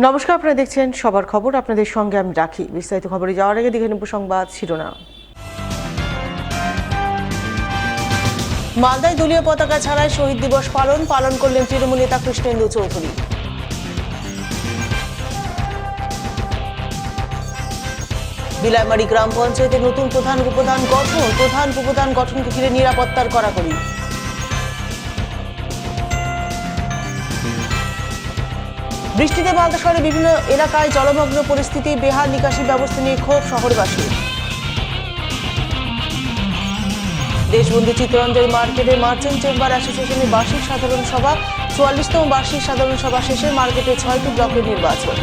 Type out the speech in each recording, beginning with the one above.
নমস্কার, আপনারা দেখছেন সবার খবর। আপনাদের সঙ্গে আমি রাখি। বিস্তারিত খবরে যাওয়ার আগে দেখে নেব সংবাদ শিরোনাম। মালদায় দলীয় পতাকা ছাড়াই শহীদ দিবস পালন করলেন তৃণমূল নেতা কৃষ্ণেন্দু চৌধুরী। বিলাইমারি গ্রাম পঞ্চায়েতের নতুন প্রধান উপপ্রধান গঠনকে ঘিরে নিরাপত্তার কড়াকড়ি। বৃষ্টিতে মালদা শহরের বিভিন্ন এলাকায় জলমগ্ন পরিস্থিতি, বেহাল নিকাশি ব্যবস্থা নিয়ে ক্ষোভ শহরবাসী। দেশবন্ধু চিত্তরঞ্জন মার্কেটের মার্চেন্ট চেম্বার অ্যাসোসিয়েশনের বার্ষিক সাধারণ সভা, ৪৪তম বার্ষিক সাধারণ সভা শেষে মার্কেটে ৬টি ব্লকের নির্বাচন।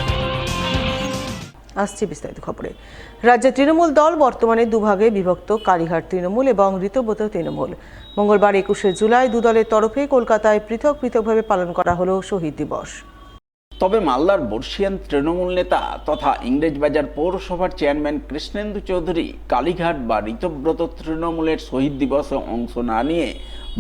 আসছে বিস্তারিত খবরে। রাজ্যে তৃণমূল দল বর্তমানে দুভাগে বিভক্ত, কালীঘাট তৃণমূল এবং ঋতব্রত তৃণমূল। মঙ্গলবার ২১শে জুলাই দু দলের তরফে কলকাতায় পৃথকভাবে পালন করা হলো শহীদ দিবস। তবে মালদার বর্ষিয়ান তৃণমূল নেতা তথা ইংরেজবাজার পৌরসভার চেয়ারম্যান কৃষ্ণেন্দু চৌধুরী কালীঘাট বা ঋতব্রত তৃণমূলের শহীদ দিবসে অংশ না নিয়ে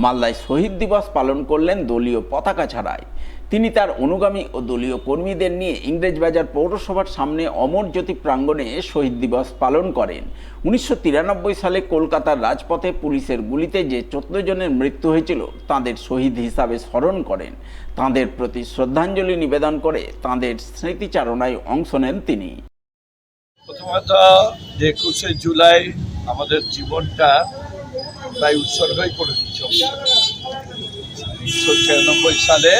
মালদায় শহীদ দিবস পালন করলেন দলীয় পতাকা ছাড়াই। তিনি তার অনুগামী ও দলীয় কর্মীদের নিয়ে ইংরেজবাজার পৌরসভার সামনে অমর জ্যোতি প্রাঙ্গণে শহীদ দিবস পালন করেন। ১৯৯৩ সালে কলকাতার রাজপথে পুলিশের গুলিতে যে ১৪ জনের মৃত্যু হয়েছিল তাদের শহীদ হিসাবে স্মরণ করেন। তাঁদের প্রতি শ্রদ্ধাঞ্জলি নিবেদন করে তাঁদের স্মৃতিচারণায় অংশ নেন তিনি। প্রথমত ২১শে জুলাই আমাদের জীবনটা প্রায় উৎসর্গই করে দিচ্ছে। ১৯৯৬ সালে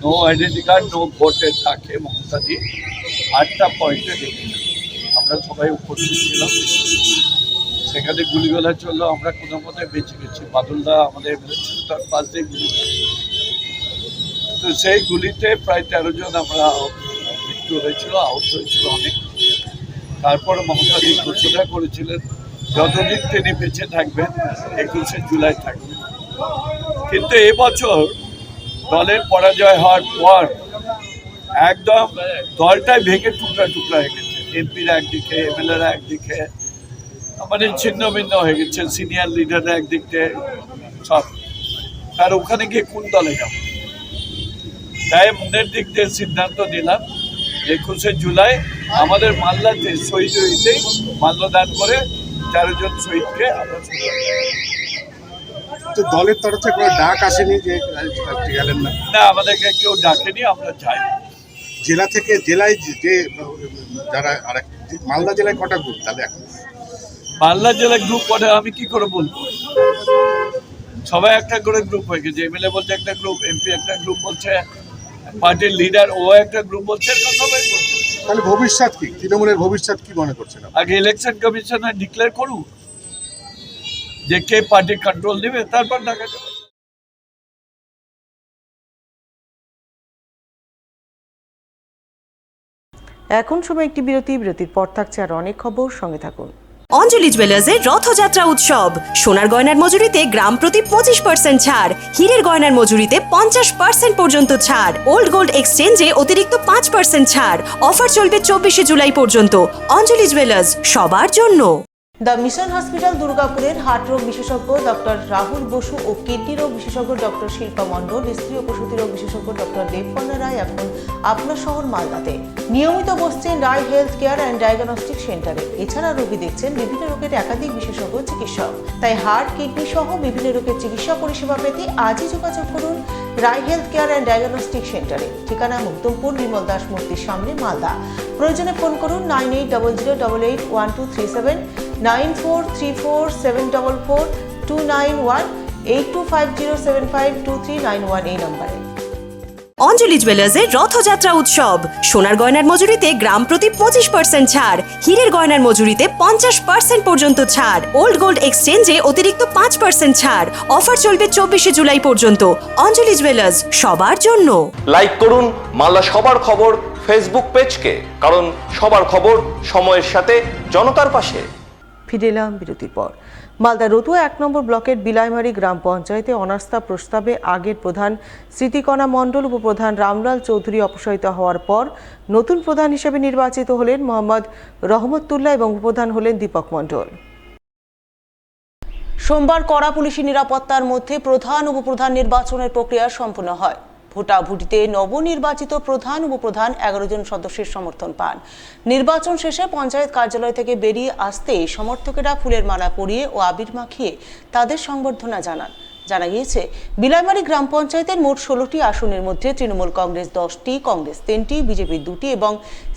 নো আইডেন্টি কার্ড নো ভোটের তাকে মমতাদি ৮টা পয়েন্টে রেখেছিল। আমরা সবাই উপস্থিত ছিলাম, সেখানে গুলিগোলা চললো, আমরা কোনো মতে বেঁচে গেছি। বাদলদা আমাদের এমএলএ ছিল, তার পাশ দিয়ে গুলি, তো সেই গুলিতে প্রায় ১৩ জন আমরা মৃত্যু হয়েছিল, আহত হয়েছিল অনেক। তারপরে মমতাদি ঘোষণা করেছিলেন যতদিন তিনি বেঁচে থাকবেন ২১শে জুলাই থাকবেন। কিন্তু এবছর দলের পরাজয় হওয়ার পর একদম দলটাই ভেঙে টুকরা হয়ে গেছে। এমপিরা একদিকে, এমএলএরা একদিকে, মানে ছিন্ন ভিন্ন হয়ে গেছে। সিনিয়র লিডাররা একদিকে, সব। আর ওখানে গিয়ে কোন দলে যাব? তাই মনের দিক দিয়ে সিদ্ধান্ত নিলাম ২১শে জুলাই আমাদের মালদাতে শহীদ হইতেই মাল্যদান করে ১৩ জন শহীদকে আমরা তো দলের তরফ থেকে কোনো ডাক আসেনি যে গেলেন না? না, আমাদেরকে কেউ ডাকেনি, আমরা যাই। জেলা থেকে জেলায় যে যারা মালদা জেলায় কটা গ্রুপ তাহলে এখন? মালদা জেলায় গ্রুপ করে আমি কি করে বলবো? সবাই একটা করে গ্রুপ হয়ে গেছে। এমএলএ বলছে একটা গ্রুপ, এমপি একটা গ্রুপ বলছে, পার্টির লিডার ও একটা গ্রুপ বলছে, সবাই বলছে। তাহলে ভবিষ্যৎ কি, তৃণমূলের ভবিষ্যৎ কি মনে করছেন? আগে ইলেকশন কমিশনার ডিক্লেয়ার করুক যে কে পার্টি কন্ট্রোল দেবে, তারপর দেখা যাবে। এখন সময় একটি বিরতির পর থাকছে আর অনেক খবর, সঙ্গে থাকুন। অঞ্জলি জুয়েলার্সের রথযাত্রা উৎসব, সোনার গয়নার মজুরিতে গ্রাম প্রতি 25% ছাড়, হীরের গয়নার মজুরিতে 50% পর্যন্ত ছাড়, ওল্ড গোল্ড এক্সচেঞ্জে অতিরিক্ত 5% ছাড়। অফার চলবে 24শে জুলাই পর্যন্ত। অঞ্জলি জুয়েলার্স, সবার জন্য। দ্য মিশন হসপিটাল দুর্গাপুরের হার্ট রোগ বিশেষজ্ঞ ডক্টর রাহুল বসু ও কিডনি রোগ বিশেষজ্ঞ ডক্টর শিল্পা মণ্ডল, স্ত্রী ও প্রসূতি রোগ বিশেষজ্ঞ ডক্টর দেবকন্যা রায় এখন আপনার শহর মালদাতে নিয়মিত বসছেন রায় হেলথ কেয়ার অ্যান্ড ডায়াগনস্টিক সেন্টারে। এছাড়া রোগী দেখছেন বিভিন্ন রোগের একাধিক বিশেষজ্ঞ চিকিৎসক। তাই হার্ট, কিডনি সহ বিভিন্ন রোগের চিকিৎসা পরিষেবা পেতে আজই যোগাযোগ করুন রায় হেলথ কেয়ার অ্যান্ড ডায়াগনস্টিক সেন্টারে। ঠিকানা মুক্তমপুর, বিমল দাস মূর্তির সামনে, মালদা। প্রয়োজনে ফোন করুন 9800881237, 9434744291, 8250752391 এই নম্বরে। অঞ্জলি জুয়েলার্সের রথযাত্রা উৎসব, সোনার গয়নার মজুরিতে গ্রাম প্রতি 25% ছাড়, হীরের গয়নার মজুরিতে 50% পর্যন্ত ছাড়, ওল্ড গোল্ড এক্সচেঞ্জে অতিরিক্ত 5% ছাড়। অফার চলবে 24শে জুলাই পর্যন্ত। অঞ্জলি জুয়েলার্স, সবার জন্য। লাইক করুন মালদা সবার খবর ফেসবুক পেজকে, কারণ সবার খবর সময়ের সাথে জনতার পাশে। ফিরে এলাম বিরতির পর। মালদা রতুয়া ১ নম্বর ব্লকের বিলাইমারি গ্রাম পঞ্চায়েতে অনাস্থা প্রস্তাবে আগের প্রধান স্মৃতিকণা মণ্ডল, উপপ্রধান রামলাল চৌধুরী অপসারিত হওয়ার পর নতুন প্রধান হিসেবে নির্বাচিত হলেন মোহাম্মদ রহমতুল্লাহ এবং উপপ্রধান হলেন দীপক মণ্ডল। সোমবার কড়া পুলিশি নিরাপত্তার মধ্যে প্রধান উপপ্রধান নির্বাচনের প্রক্রিয়া সম্পন্ন হয়। ভোটাভুটিতে নবনির্বাচিত প্রধান উপপ্রধান 11 জন সদস্যের সমর্থন পান। নির্বাচন শেষে পঞ্চায়েত কার্যালয় থেকে বেরিয়ে আসতে সমর্থকেরা ফুলের মালা পরিয়ে ও আবির মাখিয়ে তাদের সংবর্ধনা জানান। জানা গিয়েছে, বিলাইমারী গ্রাম পঞ্চায়েতের মোট 16টি আসনের মধ্যে তৃণমূল কংগ্রেস 10টি, কংগ্রেস 3টি, বিজেপি 2টি এবং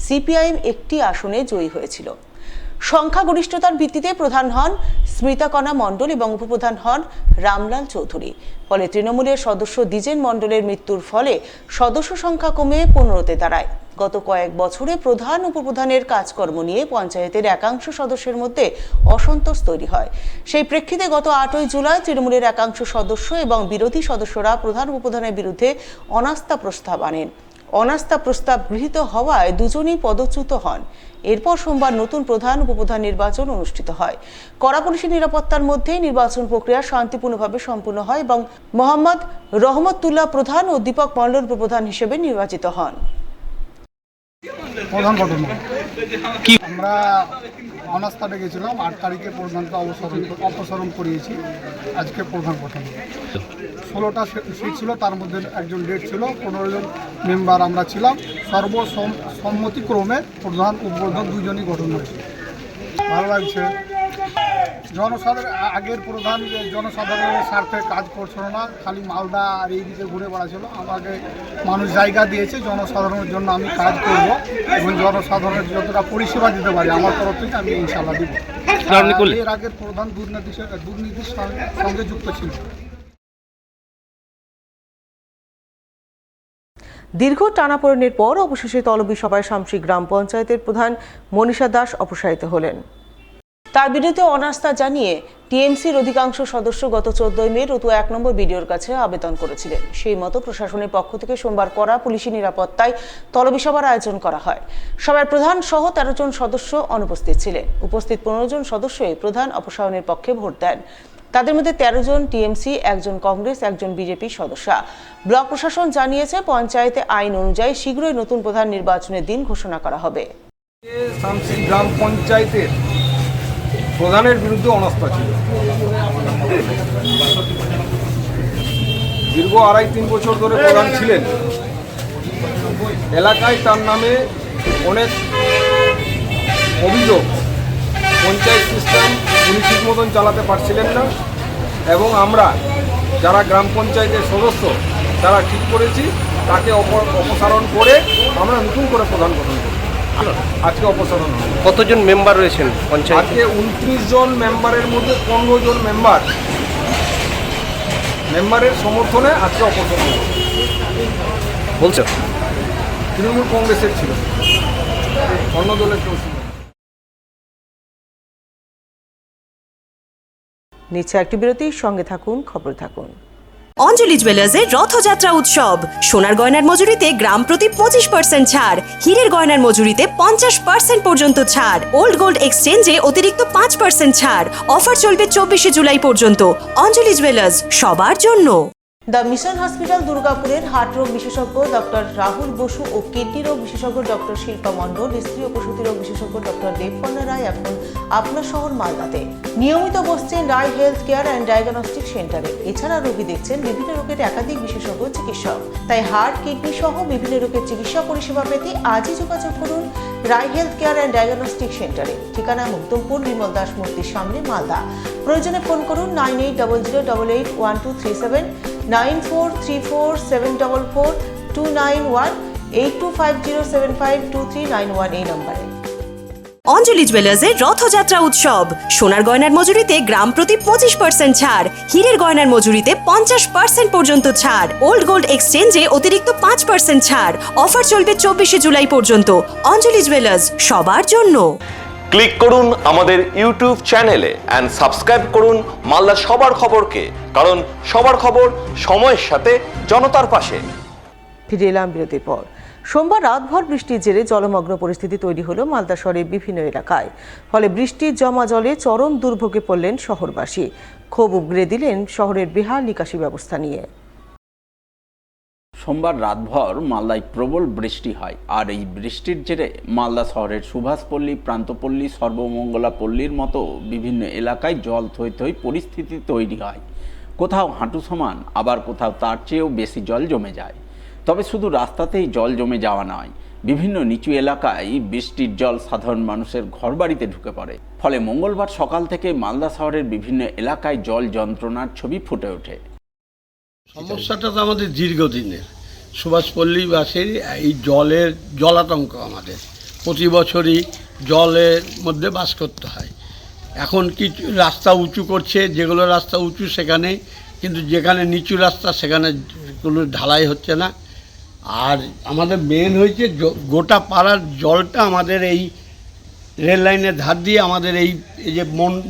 সিপিআইএম 1টি আসনে জয়ী হয়েছিল। সংখ্যাগরিষ্ঠতার ভিত্তিতে প্রধান হন স্মৃতাকণা মণ্ডল এবং উপপ্রধান হন রামলাল চৌধুরী। ফলে তৃণমূলের সদস্য দ্বিজেন মণ্ডলের মৃত্যুর ফলে সদস্য সংখ্যা কমে 15তে দাঁড়ায়। গত কয়েক বছরে প্রধান উপপ্রধানের কাজকর্ম নিয়ে পঞ্চায়েতের একাংশ সদস্যের মধ্যে অসন্তোষ তৈরি হয়। সেই প্রেক্ষিতে গত 8ই জুলাই তৃণমূলের একাংশ সদস্য এবং বিরোধী সদস্যরা প্রধান উপপ্রধানের বিরুদ্ধে অনাস্থা প্রস্তাব আনেন। অনাস্থা প্রস্তাব গৃহীত হওয়ায় দুজনই পদচ্যুত হন। এরপর সোমবার নতুন প্রধান উপপ্রধান নির্বাচন অনুষ্ঠিত হয়। কড়া পুলিশি নিরাপত্তার মধ্যেই নির্বাচন প্রক্রিয়া শান্তিপূর্ণভাবে সম্পূর্ণ হয় এবং মোহাম্মদ রহমতুল্লাহ প্রধান ও দীপক মণ্ডল উপপ্রধান হিসেবে নির্বাচিত হন। প্রধান ঘটনা আমরা অনাস্থা ডেকেছিলাম 8 তারিখে প্রধানকে অপসারণ করিয়েছি। আজকে প্রধান ঘটনা 16টা সিট ছিল, তার মধ্যে একজন ডেট ছিল, 15 জন মেম্বার আমরা ছিলাম। সর্বসম্মতিক্রমে প্রধান উপপ্রধান দুজনই গঠন হয়েছে। ভালো লাগছে। জনসাধারণ আগের প্রধান জনসাধারণের স্বার্থে কাজ করছিল না, খালি মালদা আর এই দিকে ঘুরে বেড়াচ্ছিল। আমাকে মানুষ জায়গা দিয়েছে, জনসাধারণের জন্য আমি কাজ করব এবং জনসাধারণের যতটা পরিষেবা দিতে পারি আমার তরফ থেকে আমি ইনশাআল্লাহ দিব। এর আগের প্রধান দুর্নীতির সঙ্গে যুক্ত ছিল। দীর্ঘ টানাপোড়েনের পর অবশেষে তলবি সভায় শামসি গ্রাম পঞ্চায়েতের প্রধান মনীষা দাস অপসারিত হলেন। তার বিরুদ্ধে অনাস্থা জানিয়ে টিএমসির অধিকাংশ সদস্য গত 14 মে রতুয়া 1 নম্বর বিডিওর কাছে আবেদন করেছিলেন। সেই মতো প্রশাসনের পক্ষ থেকে সোমবার কড়া পুলিশি নিরাপত্তায় তলবি সভার আয়োজন করা হয়। সভায় প্রধান সহ 13 জন সদস্য অনুপস্থিত ছিলেন। উপস্থিত 15 জন সদস্যই প্রধান অপসারণের পক্ষে ভোট দেন। তাদের মধ্যে 13 জন টিএমসি, 1 জন কংগ্রেস, 1 জন বিজেপি সদস্য। ব্লক প্রশাসন জানিয়েছে, পঞ্চায়েতে আইন অনুযায়ী শীঘ্রই নতুন প্রধান নির্বাচনের দিন ঘোষণা করা হবে। শামসি গ্রাম পঞ্চায়েতের প্রধানের বিরুদ্ধে অনাস্থা ছিল। দীর্ঘ 2.5-3 বছর ধরে প্রধান ছিলেন। এলাকায় তার নামে অনেক অভিযোগ। পঞ্চায়েত সিস্টেম উনি ঠিক মতন চালাতে পারছিলেন না এবং আমরা যারা গ্রাম পঞ্চায়েতের সদস্য তারা ঠিক করেছি তাকে অপসারণ করে আমরা নতুন করে প্রধান গঠন করি। আজকে অপসারণ হবে। কতজন মেম্বার রয়েছেন পঞ্চায়েতে? আজকে 29 জন মেম্বারের মধ্যে 15 জন মেম্বারের সমর্থনে আজকে অপসারণ হবে। বলছো তৃণমূল কংগ্রেসের ছিল, অন্য দলের কেউ ছিল। নিচ্ছে একটি বিরতির সঙ্গে থাকুন, খবর থাকুন। অঞ্জলি জুয়েলার্সের রথযাত্রা উৎসব, সোনার গয়নার মজুরিতে গ্রাম প্রতি 25% ছাড়, হীরের গয়নার মজুরিতে 50% পর্যন্ত ছাড়, ওল্ড গোল্ড এক্সচেঞ্জে অতিরিক্ত 5% ছাড়। অফার চলবে 24শে জুলাই পর্যন্ত। অঞ্জলি জুয়েলার্স, সবার জন্য। দ্য মিশন হসপিটাল দুর্গাপুরের হার্ট রোগ বিশেষজ্ঞ ডক্টর রাহুল বসু ও কিডনি রোগ বিশেষজ্ঞ ডক্টর শিল্পা মণ্ডল, স্ত্রী ও প্রসূতি রোগ বিশেষজ্ঞ ডক্টর দেবকন্যা রায় এখন আপনার শহর মালদাতে নিয়মিত বসছেন রায় হেলথ কেয়ার অ্যান্ড ডায়াগনস্টিক সেন্টারে। এছাড়া রোগী দেখছেন বিভিন্ন রোগের একাধিক বিশেষজ্ঞ চিকিৎসক। তাই হার্ট, কিডনি সহ বিভিন্ন রোগের চিকিৎসা পরিষেবা পেতে আজই যোগাযোগ করুন রায় হেলথ কেয়ার অ্যান্ড ডায়াগনস্টিক সেন্টারে। ঠিকানা মুক্তমপুর, বিমল দাস মূর্তির সামনে, মালদা। প্রয়োজনে ফোন করুন 9800881237, 9434744291, 8250752391 এই নম্বরে। অঞ্জলি জুয়েলার্সের রথযাত্রা উৎসব, সোনার গয়নার মজুরিতে গ্রাম প্রতি 25% ছাড়, হীরের গয়নার মজুরিতে 50% পর্যন্ত ছাড়, ওল্ড গোল্ড এক্সচেঞ্জে অতিরিক্ত 5% ছাড়। অফার চলবে 24শে জুলাই পর্যন্ত। অঞ্জলি জুয়েলার্স, সবার জন্য। ক্লিক করুন আমাদের ইউটিউব চ্যানেলে এন্ড সাবস্ক্রাইব করুন মালদার সবার খবরকে, কারণ সবার খবর সময়ের সাথে জনতার পাশে। ফিরে এলাম বিরতির পর। সোমবার রাতভর বৃষ্টির জেরে জলমগ্ন পরিস্থিতি তৈরি হলো মালদা শহরের বিভিন্ন এলাকায়। ফলে বৃষ্টির জমা জলে চরম দুর্ভোগে পড়লেন শহরবাসী। ক্ষোভ উগরে দিলেন শহরের বেহাল নিকাশি ব্যবস্থা নিয়ে। সোমবার রাতভর মালদায় প্রবল বৃষ্টি হয়, আর এই বৃষ্টির জেরে মালদা শহরের সুভাষপল্লী, প্রান্তপল্লী, সর্বমঙ্গলা পল্লীর মতো বিভিন্ন এলাকায় জল থই থই পরিস্থিতি তৈরি হয়। কোথাও হাঁটু সমান, আবার কোথাও তার চেয়েও বেশি জল জমে যায়। তবে শুধু রাস্তাতেই জল জমে যাওয়া নয়, বিভিন্ন নিচু এলাকায় বৃষ্টির জল সাধারণ মানুষের ঘরবাড়িতে ঢুকে পড়ে। ফলে মঙ্গলবার সকাল থেকে মালদা শহরের বিভিন্ন এলাকায় জল যন্ত্রণার ছবি ফুটে ওঠে। সমস্যাটা তো আমাদের দীর্ঘদিনের। সুভাষপল্লীবাসীর এই জলাতঙ্ক আমাদের প্রতি বছরই জলের মধ্যে বাস করতে হয়। এখন কিছু রাস্তা উঁচু করছে, যেগুলো রাস্তা উঁচু সেখানে, কিন্তু যেখানে নিচু রাস্তা সেখানে কোনো ঢালাই হচ্ছে না। আর আমাদের মেন হয়েছে গোটা পাড়ার জলটা আমাদের এই রেল লাইনের ধার দিয়ে আমাদের এই যে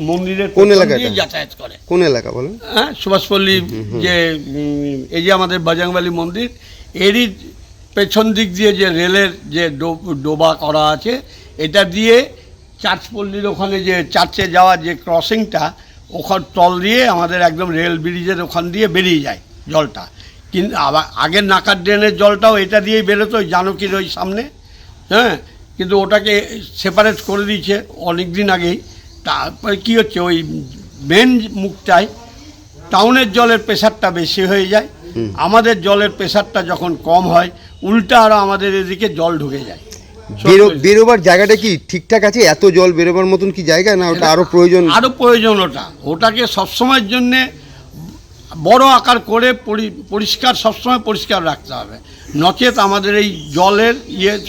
মন্দিরের কোন এলাকায় যাতায়াত করে। কোন এলাকা বলেন? হ্যাঁ, সুভাষপল্লী যে এই যে আমাদের বাজরংবলী মন্দির, এরই পেছন দিক দিয়ে যে রেলের যে ডোবা করা আছে, এটা দিয়ে চার্চপল্লীর ওখানে যে চার্চে যাওয়ার যে ক্রসিংটা, ওখান তল দিয়ে আমাদের একদম রেল ব্রিজের ওখান দিয়ে বেরিয়ে যায় জলটা। কিন্তু আবার আগের নাকার ড্রেনের জলটাও এটা দিয়েই বেরোতো ওই জানকীর ওই সামনে। হ্যাঁ, কিন্তু ওটাকে সেপারেট করে দিয়েছে অনেক দিন আগেই। তারপরে কী হচ্ছে, ওই মেন মুখটায় টাউনের জলের প্রেশারটা বেশি হয়ে যায়, আমাদের জলের প্রেশারটা যখন কম হয় উল্টা আরও আমাদের এদিকে জল ঢুকে যায়। বেরোবার জায়গাটা কি ঠিকঠাক আছে? এত জল বেরোবার মতন কি জায়গা, না ওটা আরও প্রয়োজন? আরও প্রয়োজন ওটাকে সবসময়ের জন্যে বড় আকার করে পরিষ্কার, সবসময় পরিষ্কার রাখতে হবে, নচেত আমাদের এই জলের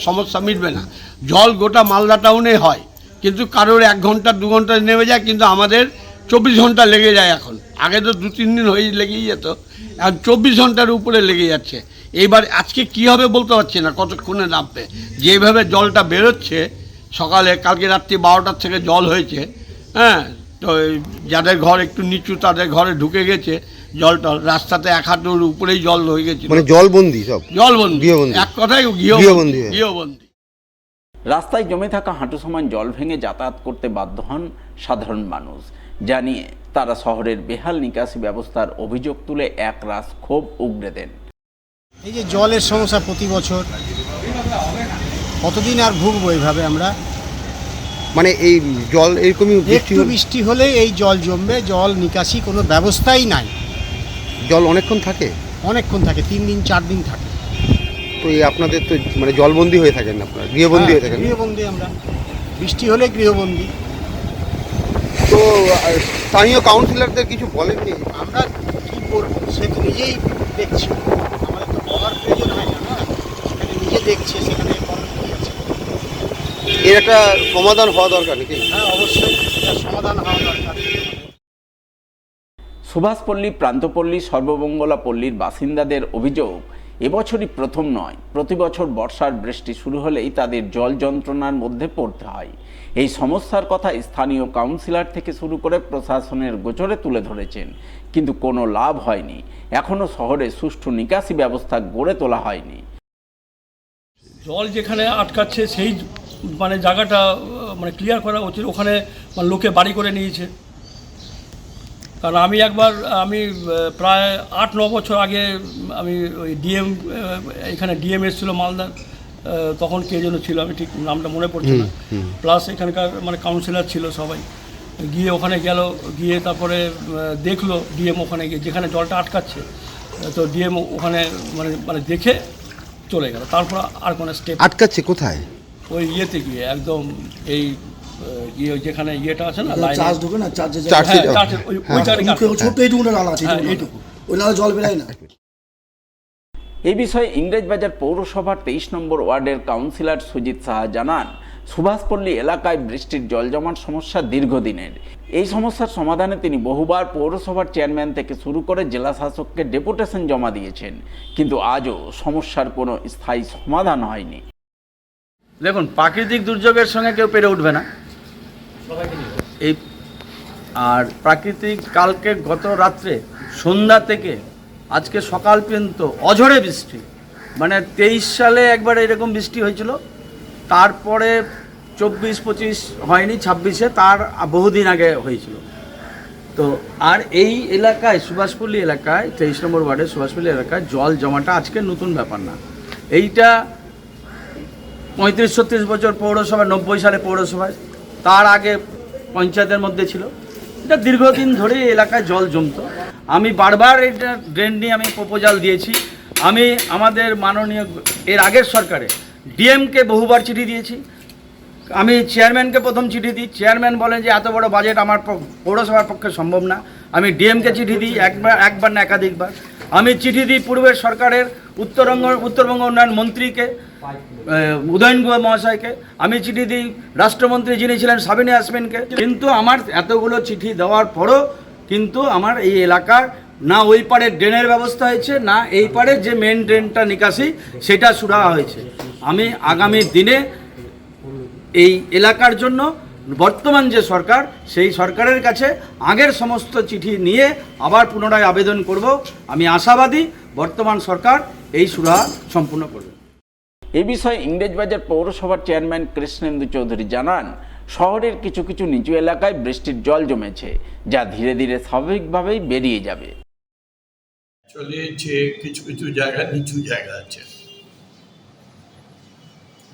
সমস্যা মিটবে না। জল গোটা মালদা টাউনে হয়, কিন্তু কারোর 1 ঘন্টা 2 ঘন্টা নেমে যায়, কিন্তু আমাদের 24 ঘন্টা লেগে যায় এখন। আগে তো 2-3 দিন হয়ে লেগেই যেত, এখন 24 ঘন্টার উপরে লেগে যাচ্ছে। এইবার আজকে কী হবে বলতে পারছি না, কতক্ষণে নামবে। যেভাবে জলটা বেরোচ্ছে সকালে, কালকে রাত্রি 12টার থেকে জল হয়েছে। হ্যাঁ, তো যাদের ঘর একটু নিচু তাদের ঘরে ঢুকে গেছে জলটা, রাস্তাতে 1 হাঁটুর উপরেই জল হয়ে গেছে, মানে জলবন্দি, সব জলবন্দি, এক কথায় গৃহবন্দি। রাস্তায় জমে থাকা হাঁটু সমান জল ভেঙে যাতায়াত করতে বাধ্য হন সাধারণ মানুষ। জানিয়ে তারা শহরের বেহাল নিকাশি ব্যবস্থার অভিযোগ তুলে একরাশ ক্ষোভ উগরে দেন। এই যে জলের সমস্যা প্রতি বছর, কতদিন আর ভুগবো এইভাবে আমরা? মানে এই জল এরকমই একটু বৃষ্টি হলে এই জল জমবে, জল নিকাশি কোনো ব্যবস্থাই নাই। জল অনেকক্ষণ থাকে? অনেকক্ষণ থাকে, 3 দিন 4 দিন থাকে। তো এই আপনাদের তো মানে জলবন্দি হয়ে থাকেন, আপনারা গৃহবন্দী হয়ে থাকেন? গৃহবন্দী আমরা, বৃষ্টি হলে গৃহবন্দী। তো স্থানীয় কাউন্সিলরদের কিছু বলেননি? আমরা কী করবো, সে তো নিজেই দেখছি, আমাদের তো বলার প্রয়োজন হয় না, সেখানে নিজে দেখছে, সেখানে করার কী আছে? এর একটা সমাধান হওয়া দরকার নাকি? হ্যাঁ, অবশ্যই এর সমাধান হওয়া দরকার। সুভাষপল্লী, প্রান্তপল্লী, সর্বমঙ্গলা পল্লীর বাসিন্দাদের অভিযোগ, এবছরই প্রথম নয়, প্রতি বছর বর্ষার বৃষ্টি শুরু হলেই তাদের জল যন্ত্রণার মধ্যে পড়তে হয়। এই সমস্যার কথা স্থানীয় কাউন্সিলর থেকে শুরু করে প্রশাসনের গোচরে তুলে ধরেছেন, কিন্তু কোনো লাভ হয়নি। এখনও শহরে সুষ্ঠু নিকাশি ব্যবস্থা গড়ে তোলা হয়নি। জল যেখানে আটকাচ্ছে সেই মানে জায়গাটা মানে ক্লিয়ার করা উচিত। ওখানে মানে লোকে বাড়ি করে নিয়েছে। কারণ আমি প্রায় 8-9 বছর আগে আমি ওই ডিএম, এখানে ডিএম এসেছিল মালদার, তখন কে যেন ছিল, আমি ঠিক নামটা মনে পড়ছে না, প্লাস এখানকার মানে কাউন্সিলর ছিল সবাই, গিয়ে ওখানে গেল, গিয়ে তারপরে দেখলো ডিএম ওখানে গিয়ে যেখানে জলটা আটকাচ্ছে, তো ডিএম ওখানে মানে দেখে চলে গেল। তারপর আর কোনো স্টেপ আটকাচ্ছে কোথায়? ওই ইয়েতে গিয়ে একদম এই যেখানে ইয়েটা আছে না, চার্জ ঢুকে না, চার্জের জল বেরায় না। এই বিষয়ে ইংরেজবাজার পৌরসভার 23 নম্বর ওয়ার্ডের কাউন্সিলর সুজিত সাহা জানান, সুভাষপল্লী এলাকায় বৃষ্টির জল জমার সমস্যা দীর্ঘদিনের। এই সমস্যার সমাধানে তিনি বহুবার পৌরসভার চেয়ারম্যান থেকে শুরু করে জেলা শাসককে ডেপুটেশন জমা দিয়েছেন, কিন্তু আজও সমস্যার কোনো স্থায়ী সমাধান হয়নি। দেখুন, প্রাকৃতিক দুর্যোগের সঙ্গে কেউ পেরে উঠবে না। এই আর প্রাকৃতিক কালকে গত রাত্রে সন্ধ্যা থেকে আজকে সকাল পর্যন্ত অঝড়ে বৃষ্টি, মানে 23 সালে একবার এরকম বৃষ্টি হয়েছিল, তারপরে 24-25 হয়নি, 26-এ তার বহুদিন আগে হয়েছিল। তো আর এই এলাকায় সুভাষপল্লী এলাকায় 23 নম্বর ওয়ার্ডের সুভাষপল্লী এলাকায় জল জমাটা আজকে নতুন ব্যাপার না। এইটা 35-36 বছর পৌরসভা, 90 সালে পৌরসভায়, তার আগে পঞ্চায়েতের মধ্যে ছিল। এটা দীর্ঘদিন ধরে এই এলাকায় জল জমতো। আমি বারবার এটা ড্রেন নিয়ে আমি প্রপোজাল দিয়েছি, আমি আমাদের মাননীয় এর আগের সরকারে ডিএমকে বহুবার চিঠি দিয়েছি। আমি চেয়ারম্যানকে প্রথম চিঠি দিই, চেয়ারম্যান বলেন যে এত বড় বাজেট আমার পৌরসভার পক্ষে সম্ভব না। আমি ডিএমকে চিঠি দিই একবার না একাধিকবার। আমি চিঠি দিই পূর্বের সরকারের উত্তরবঙ্গ উন্নয়ন মন্ত্রীকে, উদয়ন গুহ মহাশয়কে। আমি চিঠি দিই রাষ্ট্রমন্ত্রী যিনি ছিলেন সাবিনা ইয়াসমিনকে। কিন্তু আমার এতগুলো চিঠি দেওয়ার পরও কিন্তু আমার এই এলাকার না ওই পারে ড্রেনের ব্যবস্থা হয়েছে, না এই পারে যে মেন ড্রেনটা নিকাশি সেটা সুরাহা হয়েছে। আমি আগামী দিনে এই এলাকার জন্য বর্তমান যে সরকার, সেই সরকারের কাছে আগের সমস্ত চিঠি নিয়ে আবার পুনরায় আবেদন করব। আমি আশাবাদী বর্তমান সরকার এই সুরাহা সম্পূর্ণ করবে। এ বিষয়ে ইংরেজবাজার পৌরসভার চেয়ারম্যান কৃষ্ণেন্দু চৌধুরী জানান, শহরের কিছু কিছু নিচু এলাকায় বৃষ্টির জল জমেছে, যা ধীরে ধীরে স্বাভাবিকভাবেই বেরিয়ে যাবে। চলেছে কিছু কিছু জায়গা নিচু জায়গা আছে,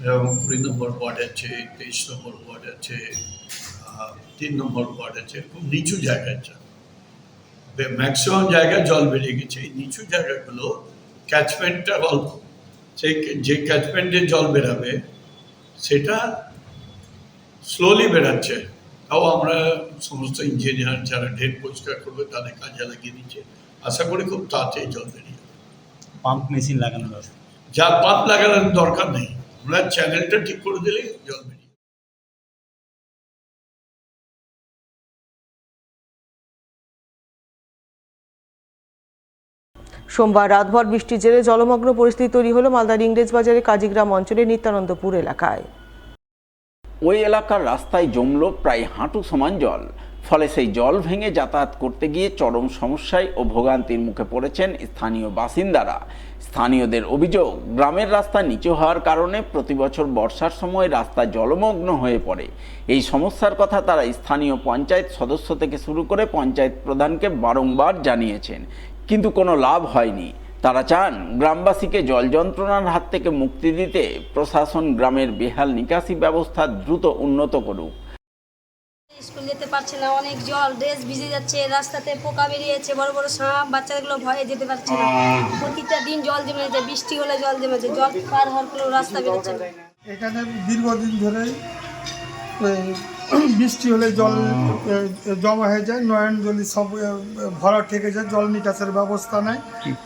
যেমন 20 নম্বর ওয়ার্ড আছে, 23 নম্বর ওয়ার্ড আছে, 3 নম্বর ওয়ার্ড আছে, খুব নিচু জায়গা আছে। ম্যাক্সিমাম জায়গায় জল বেরিয়ে গেছে। এই নিচু জায়গাগুলো ক্যাচমেন্টটা অল্প, সেই যে ক্যাচমেন্টে জল বেরাবে সেটা স্লোলি বেরাচ্ছে। তাও আমরা সমস্ত ইঞ্জিনিয়ার যারা ড্রেন পরিষ্কার করবে তাদের কাজে লাগিয়ে দিচ্ছে। আশা করি খুব তাড়াতাড়ি জল বেরিয়ে যাবে। পাম্প মেশিন লাগানো দরকার, যা পাম্প লাগানোর দরকার নেই, আমরা চ্যানেলটা ঠিক করে দিলে জল বেরিয়ে। সোমবার রাতভর বৃষ্টির জেরে জলমগ্ন পরিস্থিতি তৈরি হলো মালদার ইংরেজবাজারের কাজীগ্রাম অঞ্চলের নিত্যানন্দপুর এলাকায়। ওই এলাকার রাস্তায় জমল প্রায় হাঁটু সমান জল। ফলে সেই জল ভেঙে যাতায়াত করতে গিয়ে চরম সমস্যায় ও ভোগান্তির মুখে পড়েছেন স্থানীয় বাসিন্দারা। স্থানীয়দের অভিযোগ, গ্রামের রাস্তা নিচু হওয়ার কারণে প্রতি বছর বর্ষার সময় রাস্তা জলমগ্ন হয়ে পড়ে। এই সমস্যার কথা তারা স্থানীয় পঞ্চায়েত সদস্য থেকে শুরু করে পঞ্চায়েত প্রধানকে বারংবার জানিয়েছেন, কিন্তু কোনো লাভ হয়নি। তারা চান গ্রামবাসীকে জল যন্ত্রণার হাত থেকে মুক্তি দিতে প্রশাসন গ্রামের বেহাল নিকাশি ব্যবস্থা দ্রুত উন্নত করুক। স্কুল যেতে পারছে না, অনেক জল, ড্রেস ভিজে যাচ্ছে, রাস্তাতে পোকা বেরিয়েছে, বড় বড় সাপ, বাচ্চাগুলো ভয়ে যেতে পারছে না। প্রতিটা দিন জল জমে যাচ্ছে, বৃষ্টি হলে জল জমেছে, জল পার হওয়ার কোনো রাস্তা বেরোচ্ছে না। এখানে দীর্ঘদিন ধরেই বৃষ্টি হলে জল জমা হয়ে যায়, নয়নজলি সব ভরা থেকে যায়, জল নিকাশের ব্যবস্থা নেই।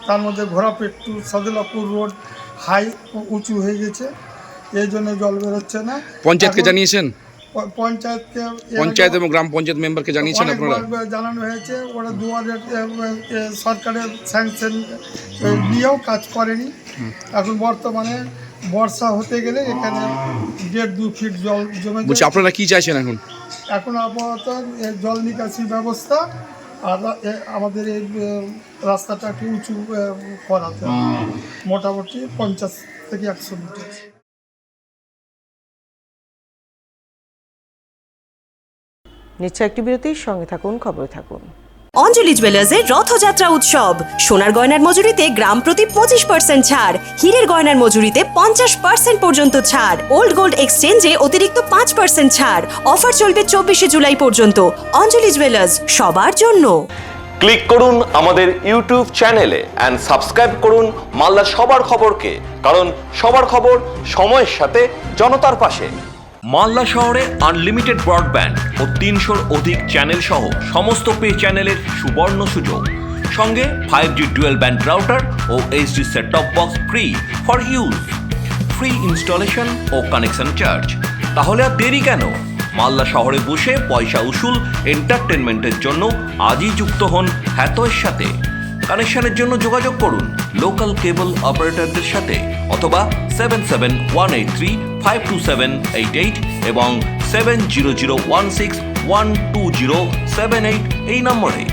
তার মধ্যে ঘোড়াপেট্টু সদলাপুর রোড হাই উঁচু হয়ে গেছে, এই জন্য জল বেরোচ্ছে না। পঞ্চায়েতকে জানিয়েছেন? পঞ্চায়েত এবং গ্রাম পঞ্চায়েত মেম্বারকে জানিয়েছেন আপনারা? জানানো হয়েছে, ওরা দুয়ারে সরকারের স্যাংশন নিয়েও কাজ করেনি। এখন বর্তমানে বর্ষা হতে গেলে এখানে 1.5-2 ফিট জল জমে যায়। আপনারা কি চাইছেন এখন? এখন আপাতত জল নিকাশি ব্যবস্থা আর আমাদের এই রাস্তাটা একটু উঁচু করাতে, মোটামুটি 50 থেকে 100 মিটার। নিচ্ছে একটি বিরতির সঙ্গে থাকুন, খবরে থাকুন। অঞ্জলি জুয়েলার্সের রথযাত্রা উৎসব, সোনার গয়নার মজুরিতে গ্রাম প্রতি 25% ছাড়, হীরের গয়নার মজুরিতে 50% পর্যন্ত ছাড়, ওল্ড গোল্ড এক্সচেঞ্জে অতিরিক্ত 5% ছাড়। অফার চলবে 24শে জুলাই পর্যন্ত। অঞ্জলি জুয়েলার্স, সবার জন্য। ক্লিক করুন আমাদের ইউটিউব চ্যানেলে এন্ড সাবস্ক্রাইব করুন মালদার সবার খবরকে, কারণ সবার খবর সময়ের সাথে জনতার পাশে। মালদা শহরে আনলিমিটেড ব্রডব্যান্ড ও 300-র অধিক চ্যানেল সহ সমস্ত পে চ্যানেলের সুবর্ণ সুযোগ, সঙ্গে 5G ডুয়েল ব্যান্ড রাউটার ও HD set top box free for use, free installation ও কানেকশন চার্জ। তাহলে আর দেরি কেন? মালদা শহরে বসে পয়সা উসুল এন্টারটেনমেন্টের জন্য আজই যুক্ত হন হ্যাথওয়ের সাথে। কানেকশনের জন্য যোগাযোগ করুন লোকাল কেবল অপারেটরদের সাথে অথবা 7718352788 এবং 7001612078 এই নম্বরে।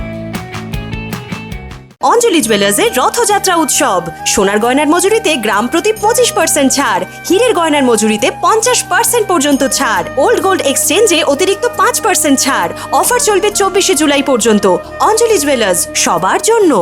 অঞ্জলি জুয়েলার্সের রথযাত্রা উৎসব, সোনার গয়নার মজুরিতে গ্রাম প্রতি 25% ছাড়, হীরের গয়নার মজুরিতে 50% পর্যন্ত ছাড়, ওল্ড গোল্ড এক্সচেঞ্জে অতিরিক্ত 5% ছাড়। অফার চলবে 24শে জুলাই পর্যন্ত। অঞ্জলি জুয়েলার্স, সবার জন্য।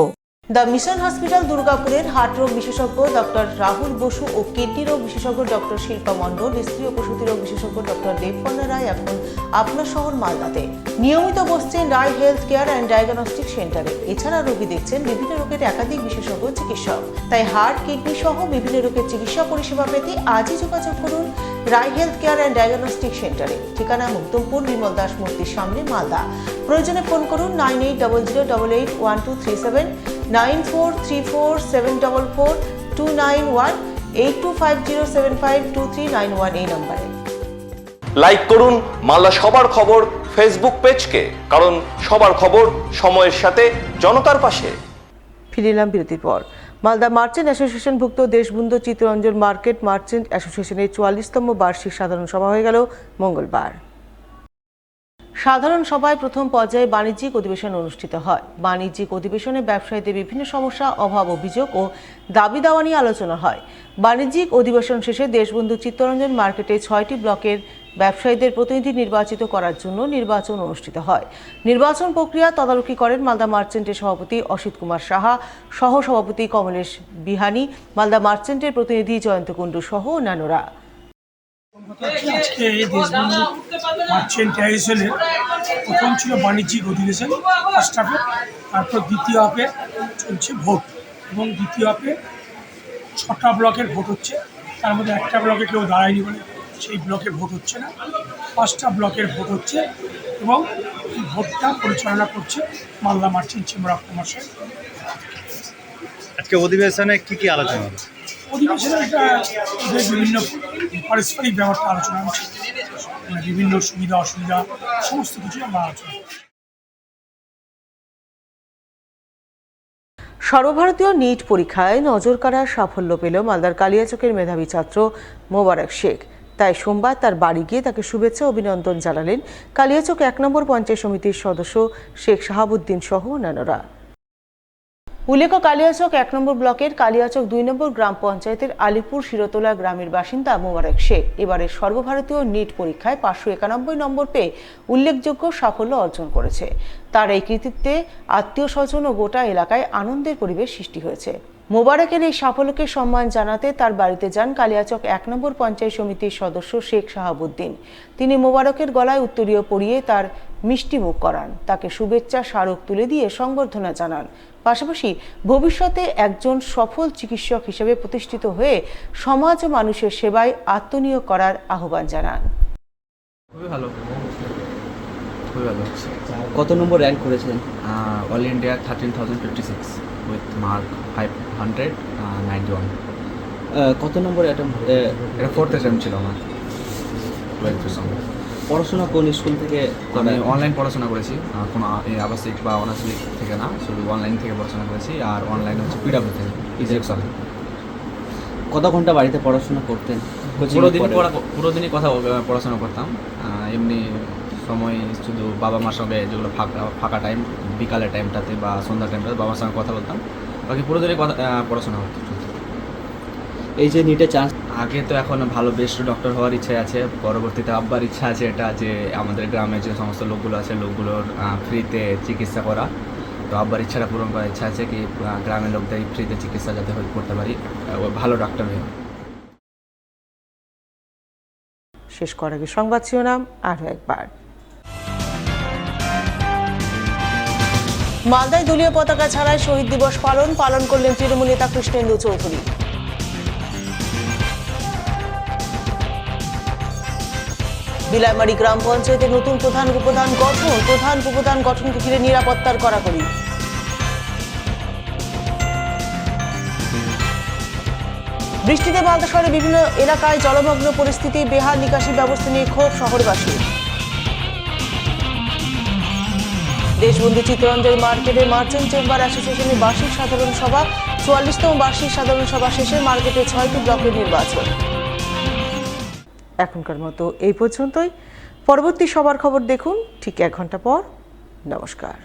দ্য মিশন হসপিটাল দুর্গাপুরের হার্ট রোগ বিশেষজ্ঞ ডক্টর রাহুল বসু ও কিডনি রোগ বিশেষজ্ঞ ডক্টর শিল্পা মণ্ডল, স্ত্রী ও প্রসূতি রোগ বিশেষজ্ঞ ডক্টর দেবকন্যা রায় এখন আপনার শহর মালদাতে নিয়মিত বসছেন রায় হেলথ কেয়ার অ্যান্ড ডায়াগনস্টিক সেন্টারে। এছাড়া রোগী দেখছেন বিভিন্ন রোগের একাধিক বিশেষজ্ঞ চিকিৎসক। তাই হার্ট, কিডনি সহ বিভিন্ন রোগের চিকিৎসা পরিষেবা পেতে আজই যোগাযোগ করুন রায় হেলথ কেয়ার অ্যান্ড ডায়াগনস্টিক সেন্টারে। ঠিকানা মুক্তমপুর, বিমল দাস মূর্তির সামনে, মালদা। প্রয়োজনে ফোন করুন 9800881237, 9434744291, 8250752391 এই নম্বরে। লাইক করুন মালদা সবার খবর ফেসবুক পেজকে, কারণ সবার খবর সময়ের সাথে জনতার পাশে। ফিরে এলাম বিরতির পর। মালদা মার্চেন্ট অ্যাসোসিয়েশনভুক্ত দেশবন্ধু চিত্তরঞ্জন মার্কেট মার্চেন্ট অ্যাসোসিয়েশনের 44তম বার্ষিক সাধারণ সভা হয়ে গেল মঙ্গলবার। সাধারণ সভায় প্রথম পর্যায়ে বাণিজ্যিক অধিবেশন অনুষ্ঠিত হয়। বাণিজ্যিক অধিবেশনে ব্যবসায়ীদের বিভিন্ন সমস্যা, অভাব, অভিযোগ ও দাবি দাওয়া নিয়ে আলোচনা হয়। বাণিজ্যিক অধিবেশন শেষে দেশবন্ধু চিত্তরঞ্জন মার্কেটে 6টি ব্লকের ব্যবসায়ীদের প্রতিনিধি নির্বাচিত করার জন্য নির্বাচন অনুষ্ঠিত হয়। নির্বাচন প্রক্রিয়া তদারকি করেন মালদা মার্চেন্টের সভাপতি অসিত কুমার সাহা, সহ সভাপতি কমলেশ বিহানি, মালদা মার্চেন্টের প্রতিনিধি জয়ন্ত কুণ্ডু সহ অন্যান্যরা। আজকে এই দেশবন্ধু মার্চেন্ট অ্যাসোসিয়েশনের প্রথম ছিল বাণিজ্যিক অধিবেশন ফার্স্ট হাফে, তারপর দ্বিতীয় হাফে চলছে ভোট, এবং দ্বিতীয় হাফে 6টা ব্লকের ভোট হচ্ছে। তার মধ্যে একটা ব্লকে কেউ দাঁড়ায়নি বলে সেই ব্লকে ভোট হচ্ছে না, 5টা ব্লকের ভোট হচ্ছে, এবং এই ভোটটা পরিচালনা করছে মালদা মার্চেন্ট চেম্বার অফ কমার্সের। আজকে অধিবেশনে কি কি আলোচনা হবে? অধিবেশনে ওদের বিভিন্ন পারস্পরিক ব্যাপারটা আলোচনা হচ্ছে, বিভিন্ন সুবিধা অসুবিধা সমস্ত কিছু আমরা আলোচনা করছি। সর্বভারতীয় নিট পরীক্ষায় নজর কাড়ার সাফল্য পেল মালদার কালিয়াচকের মেধাবী ছাত্র মোবারক শেখ। তাই সোমবার তার বাড়ি গিয়ে তাকে শুভেচ্ছা অভিনন্দন জানালেন কালিয়াচক 1 নম্বর পঞ্চায়েত সমিতির সদস্য শেখ শাহাবুদ্দিন সহ অন্যান্যরা। উল্লেখ্য, কালিয়াচক 1 নম্বর ব্লকের কালিয়াচক 2 নম্বর গ্রাম পঞ্চায়েতের আলিপুর শিরোতলা গ্রামের বাসিন্দা মোবারক শেখ এবারের সর্বভারতীয় নিট পরীক্ষায় 591 নম্বর পেয়ে উল্লেখযোগ্য সাফল্য অর্জন করেছে। তার এই কৃতিত্বে আত্মীয় স্বজন ও গোটা এলাকায় আনন্দের পরিবেশ সৃষ্টি হয়েছে। মোবারকের এই সাফল্যকে সম্মান জানাতে তার বাড়িতে যান কালিয়াচক 1 নম্বর পঞ্চায়েত সমিতির সদস্য শেখ শাহাবুদ্দিন। তিনি মোবারকের গলায় উত্তরীয় পরিয়ে তার মিষ্টি মুখ করান, তাকে শুভেচ্ছা স্মারক তুলে দিয়ে সংবর্ধনা জানান। পাশাপাশি ভবিষ্যতে একজন সফল চিকিৎসক হিসেবে প্রতিষ্ঠিত হয়ে সমাজ ও মানুষের সেবায় আত্মনিয়োগ করার আহ্বান জানান। খুবই ভালো, খুবই ভালো। কত নম্বর র্যাঙ্ক করেছেন? All India 13,056 with mark 591। কত নম্বর অ্যাটেম্প? এটা 4th অ্যাটেম্প ছিল আমার। পড়াশোনা কোন স্কুল থেকে? আমি অনলাইন পড়াশোনা করেছি, কোনো আবাসিক বা অনাবাসিক থেকে না, শুধু অনলাইন থেকে পড়াশোনা করেছি। আর অনলাইন hচ্ছে পিডাব্লিউ থেকে, ইজেকশন। কত ঘন্টা বাড়িতে পড়াশোনা করতেন? পুরো দিনই পড়াশোনা করতাম। এমনি সময় শুধু বাবা মার সঙ্গে যেগুলো ফাঁকা টাইম, বিকালের টাইমটাতে বা সন্ধ্যার টাইমটাতে বাবার সঙ্গে কথা বলতাম, বাকি পুরো দিনই পড়াশোনা হতো। এই যে নিটে চান্স, আগে তো এখন ভালো বেস্ট ডক্টর হওয়ার ইচ্ছে আছে, পরবর্তীতে আব্বার ইচ্ছা আছে এটা যে আমাদের গ্রামে যে সমস্ত লোকগুলো আছে লোকগুলোর ফ্রিতে চিকিৎসা করা। তো আব্বার ইচ্ছাটা পূরণ করার ইচ্ছা আছে কি গ্রামের লোকদের ফ্রিতে চিকিৎসা যাতে করতে পারি, ভালো ডাক্তার হয়ে। শেষ করার আগে সংবাদ শিরোনাম আরও একবার। মালদায় দলীয় পতাকা ছাড়াই শহীদ দিবস পালন করলেন তৃণমূল নেতা কৃষ্ণেন্দু চৌধুরী। বিলাইমারি গ্রাম পঞ্চায়েতের নতুন প্রধান উপপ্রধান গঠনকে ঘিরে নিরাপত্তার কড়াকড়ি। বৃষ্টিতে মালদা শহরে বিভিন্ন এলাকায় জলমগ্ন পরিস্থিতি, বেহাল নিকাশি ব্যবস্থা নিয়ে ক্ষোভ শহরবাসী। দেশবন্ধু চিত্তরঞ্জন মার্কেটে মার্চেন্ট চেম্বার অ্যাসোসিয়েশনের বার্ষিক সাধারণ সভা। 44তম বার্ষিক সাধারণ সভা শেষে মার্কেটে 6টি ব্লকের নির্বাচন। এখনকার মতো এই পর্যন্তই। পরবর্তী সবার খবর দেখুন ঠিক 1 ঘন্টা পর। নমস্কার।